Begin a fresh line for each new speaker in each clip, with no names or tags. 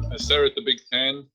Aseret the Big Ten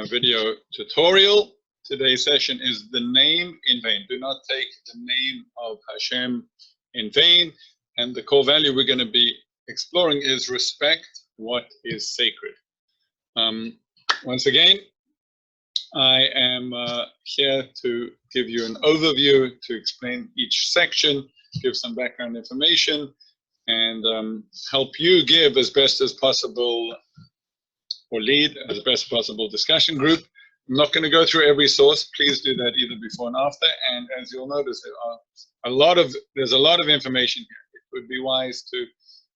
video tutorial. Today's session is the name in vain. Do not take the name of Hashem in vain. And the core value we're going to be exploring is respect what is sacred. Once again, I am here to give you an overview, to explain each section, give some background information, and help you give as best as possible, or lead as best as possible discussion group. I'm not going to go through every source. Please do that either before and after. And as you'll notice, there's a lot of information here. It would be wise to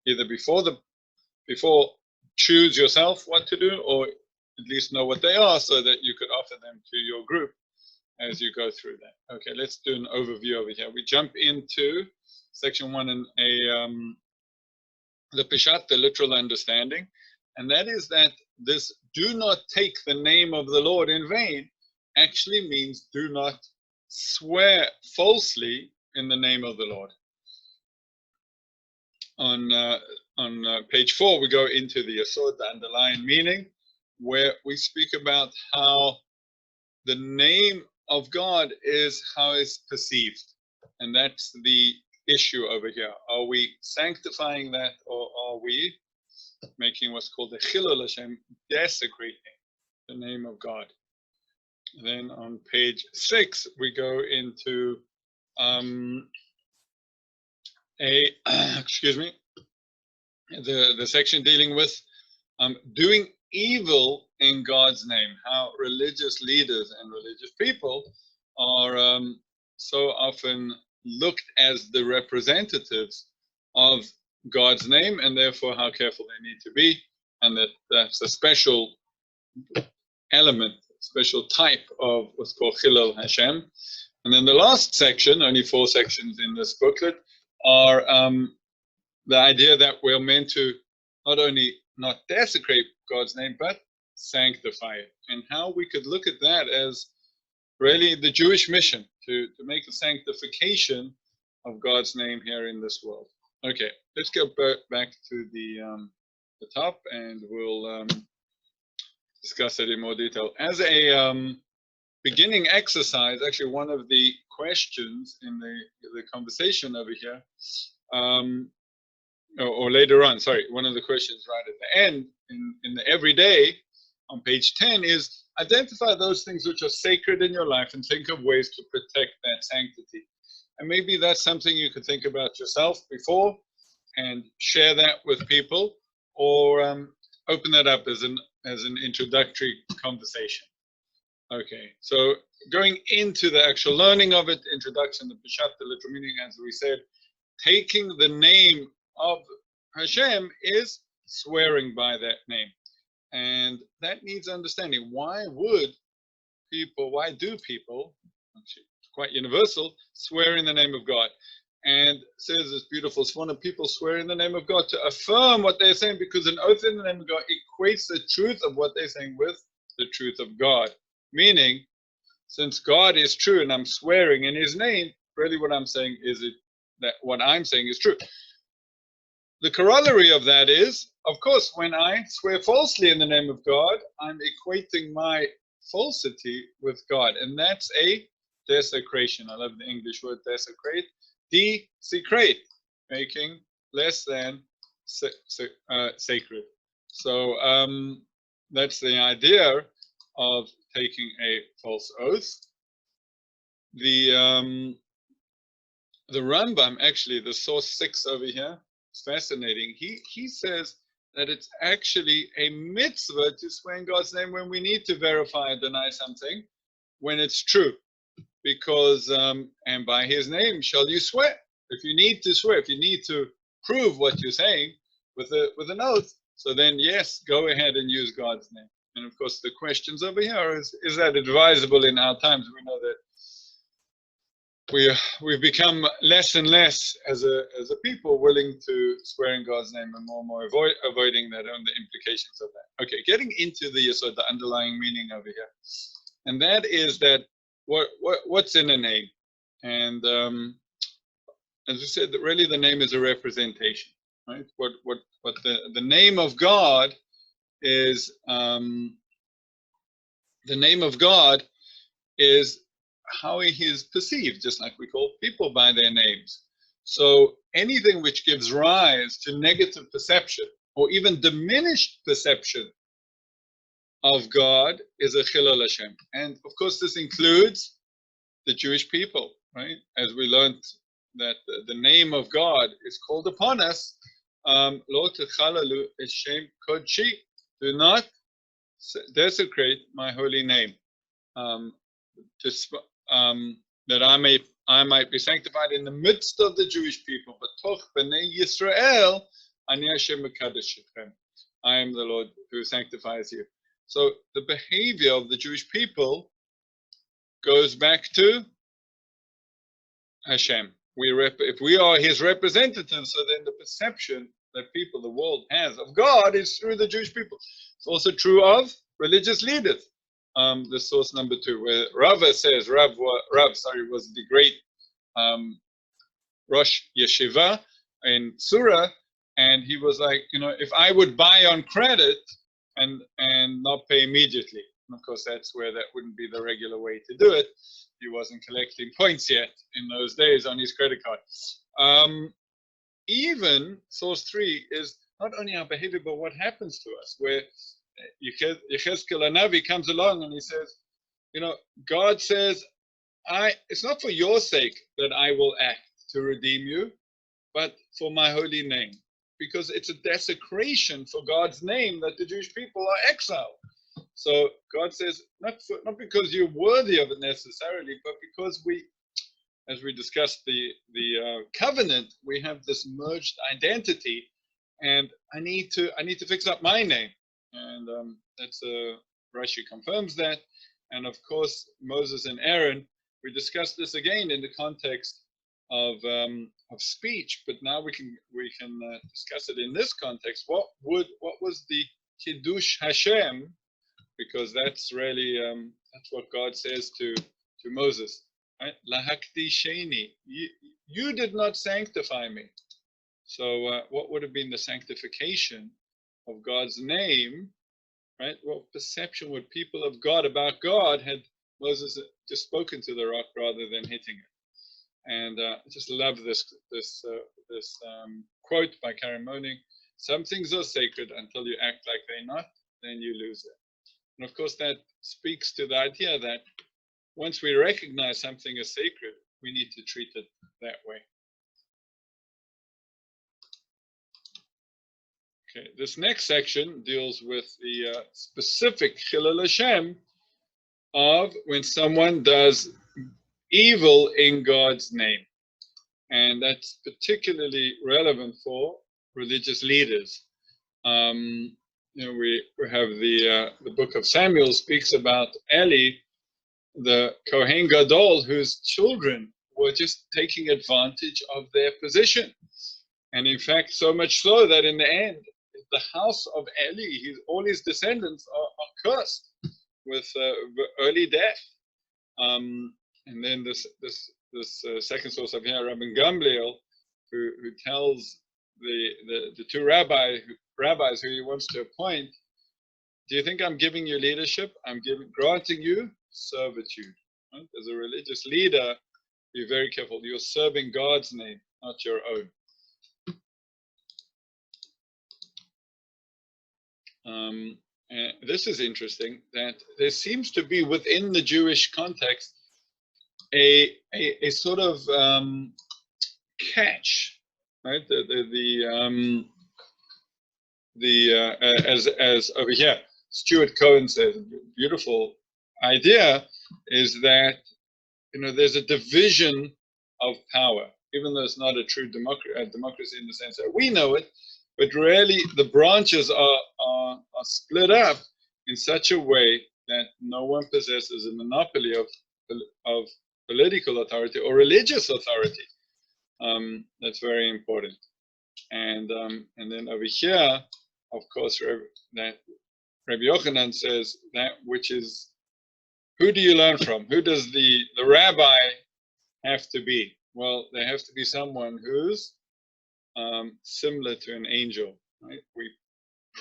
either before choose yourself what to do, or at least know what they are so that you could offer them to your group as you go through that. Okay, let's do an overview over here. We jump into section 1 and the Peshat, the literal understanding, and that is that this do not take the name of the Lord in vain actually means do not swear falsely in the name of the Lord. On page 4, we go into the Yesod, the underlying meaning, where we speak about how the name of God is how it's perceived. And that's the issue over here. Are we sanctifying that, or are we making what's called the Chilul Hashem, desecrating the name of God? And then on page 6, we go into the section dealing with doing evil in God's name, how religious leaders and religious people are so often looked as the representatives of God's name, and therefore how careful they need to be, and that's a special element, special type of what's called Chilul Hashem. And then the last section, only 4 sections in this booklet, are the idea that we're meant to not only not desecrate God's name, but sanctify it, and how we could look at that as really the Jewish mission to make a sanctification of God's name here in this world. Okay, let's go back to the top, and we'll discuss it in more detail. As a beginning exercise, actually one of the questions in the conversation over here, or later on, sorry, one of the questions right at the end in the everyday on page 10 is identify those things which are sacred in your life and think of ways to protect that sanctity. And maybe that's something you could think about yourself before and share that with people, or open that up as an introductory conversation. Okay, so going into the actual learning of it, introduction, the Peshat, the literal meaning, as we said, taking the name of Hashem is swearing by that name. And that needs understanding. Why do people, actually quite universal, swear in the name of God? And it says this beautiful swan of people swear in the name of God to affirm what they're saying, because an oath in the name of God equates the truth of what they're saying with the truth of God. Meaning, since God is true and I'm swearing in his name, really what I'm saying is that what I'm saying is true. The corollary of that is, of course, when I swear falsely in the name of God, I'm equating my falsity with God. And that's a desecration. I love the English word desecrate. Desecrate, making less than sacred. So that's the idea of taking a false oath. The Rambam, actually, the source 6 over here, it's fascinating. He says that it's actually a mitzvah to swear in God's name when we need to verify or deny something, when it's true. Because, and by his name shall you swear. If you need to swear, if you need to prove what you're saying with an oath, so then yes, go ahead and use God's name. And of course, the questions over here is that advisable in our times? We know that we've become less and less as a people willing to swear in God's name, and more avoiding that and the implications of that. Okay, getting into the underlying meaning over here, and that is that what's in a name, and as we said, that really the name is a representation, right? What the name of God is the name of God is how he is perceived, just like we call people by their names. So anything which gives rise to negative perception or even diminished perception of God is a Chilul Hashem. And of course, this includes the Jewish people, right? As we learned that the name of God is called upon us, Lo techalalu Hashem kodshi, do not desecrate my holy name, that I might be sanctified in the midst of the Jewish people. But toch b'nei Yisrael, ani Hashem mekadosh etchem. I am the Lord who sanctifies you. So the behavior of the Jewish people goes back to Hashem. If we are His representatives, so then the perception that people, the world has of God is through the Jewish people. It's also true of religious leaders. The source number 2, where Rava says, Rav was the great Rosh Yeshiva in Surah, and he was like, if I would buy on credit and not pay immediately, and of course that's where that wouldn't be the regular way to do it. He wasn't collecting points yet in those days on his credit card. Even source 3 is not only our behavior, but what happens to us, where Yechezkel Hanavi comes along and he says, God says, it's not for your sake that I will act to redeem you, but for my holy name, because it's a desecration for God's name that the Jewish people are exiled. So God says, not because you're worthy of it necessarily, but because as we discussed the covenant, we have this merged identity, and I need to fix up my name, and that's Rashi confirms that, and of course Moses and Aaron. We discussed this again in the context of speech, but now we can discuss it in this context. What was the Kiddush Hashem? Because that's really that's what God says to Moses, right? Lahakti sheni, you did not sanctify me. So what would have been the sanctification of God's name, right? What perception would people of God about God had Moses just spoken to the rock rather than hitting it? And I just love this quote by Karen Moning: "Some things are sacred until you act like they're not, then you lose it." And of course, that speaks to the idea that once we recognize something as sacred, we need to treat it that way. Okay, this next section deals with the specific Chilul Hashem of when someone does evil in God's name. And that's particularly relevant for religious leaders. We have the book of Samuel speaks about Eli, the Kohen Gadol, whose children were just taking advantage of their position. And in fact, so much so that in the end, the house of Eli, all his descendants are cursed with early death. And then this second source of here, Rabbi Gamliel, who tells the two rabbis who he wants to appoint, do you think I'm giving you leadership? I'm granting you servitude. Right? As a religious leader, be very careful. You're serving God's name, not your own. And this is interesting, that there seems to be within the Jewish context a sort of catch, right? As over here, Stuart Cohen says, beautiful idea is that there's a division of power, even though it's not a true democracy in the sense that we know it, but really the branches are split up in such a way that no one possesses a monopoly of political authority or religious authority. That's very important. And then over here, of course, that Rabbi Yochanan says that which is, who do you learn from? Who does the rabbi have to be? Well, they have to be someone who's similar to an angel, right? We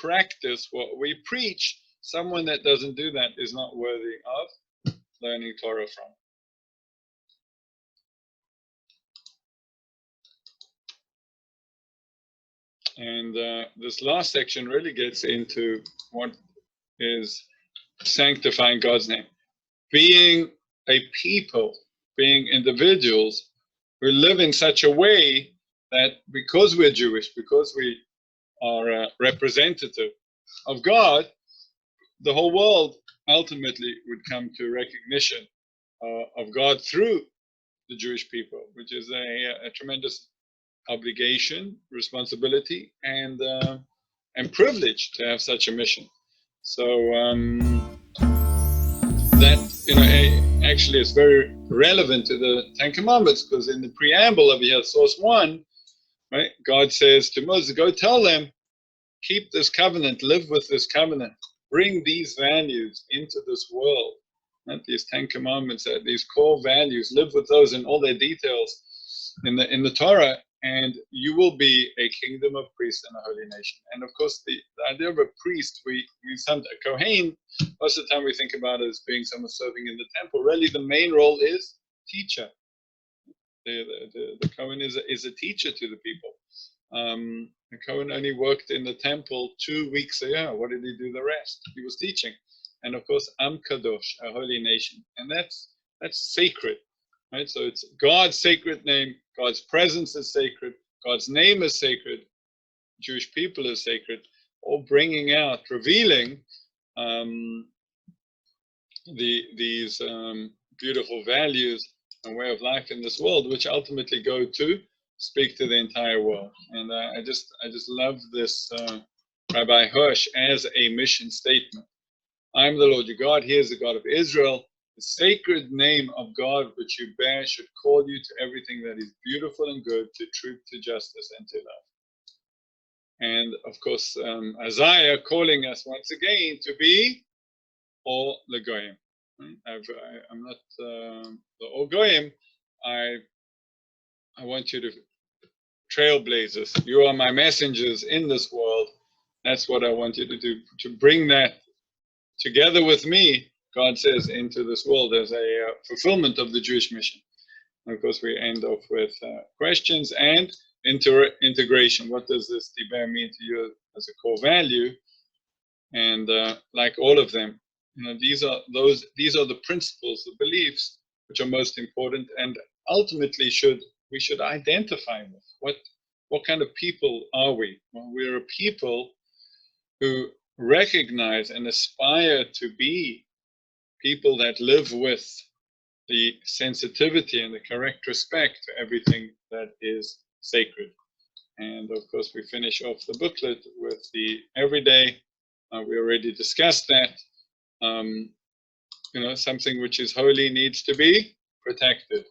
practice what we preach, someone that doesn't do that is not worthy of learning Torah from. And this last section really gets into what is sanctifying God's name. Being a people, being individuals who live in such a way that because we're Jewish, because we are representative of God, the whole world ultimately would come to recognition of God through the Jewish people, which is a tremendous obligation, responsibility, and privilege to have such a mission. So that actually is very relevant to the Ten Commandments, because in the preamble of here, source 1, right, God says to Moses, "Go tell them, keep this covenant, live with this covenant, bring these values into this world." Right? These 10 Commandments, these core values, live with those in all their details in the Torah, and you will be a kingdom of priests and a holy nation. And of course, the idea of a priest, a Kohen, most of the time we think about it as being someone serving in the temple. Really, the main role is teacher. The Kohen is a teacher to the people. The Kohen only worked in the temple 2 weeks a year. What did he do the rest? He was teaching. And of course, Am Kadosh, a holy nation. And that's sacred, right? So it's God's sacred name. God's presence is sacred. God's name is sacred. Jewish people is sacred. All bringing out, revealing these beautiful values and way of life in this world, which ultimately go to speak to the entire world. And I just love this Rabbi Hirsch as a mission statement. "I am the Lord your God, he is the God of Israel. The sacred name of God which you bear should call you to everything that is beautiful and good, to truth, to justice, and to love." And of course, Isaiah calling us once again to be all the Goyim. I'm not the all Goyim. I want you to trailblazers. You are my messengers in this world. That's what I want you to do, to bring that together with me, God says, into this world as a fulfillment of the Jewish mission. And of course, we end off with questions and integration. What does this Diber mean to you as a core value? And like all of them, these are the principles, the beliefs which are most important, and ultimately we should identify with. What kind of people are we? Well, we're a people who recognize and aspire to be people that live with the sensitivity and the correct respect to everything that is sacred. And of course, we finish off the booklet with the everyday. We already discussed that. Something which is holy needs to be protected.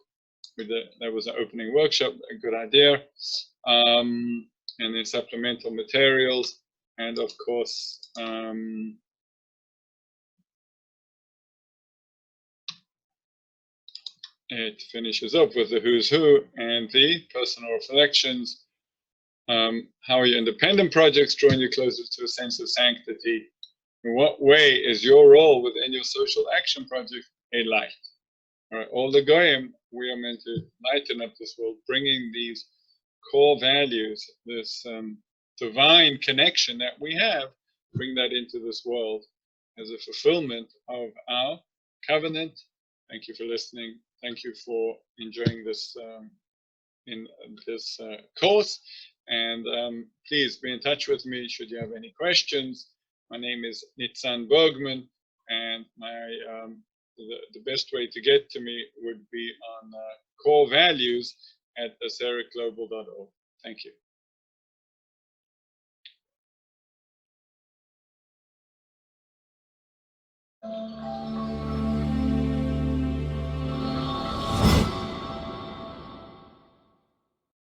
That was an opening workshop, a good idea. And then supplemental materials. And of course, it finishes up with the who's who and the personal reflections. How are your independent projects drawing you closer to a sense of sanctity? In what way is your role within your social action project a light? All right, all the Goyim, we are meant to lighten up this world, bringing these core values, this divine connection that we have, bring that into this world as a fulfillment of our covenant. Thank you for listening. Thank you for enjoying this in this course. And please be in touch with me should you have any questions. My name is Nitzan Bergman, and the best way to get to me would be on core values at asericglobal.org. Thank you.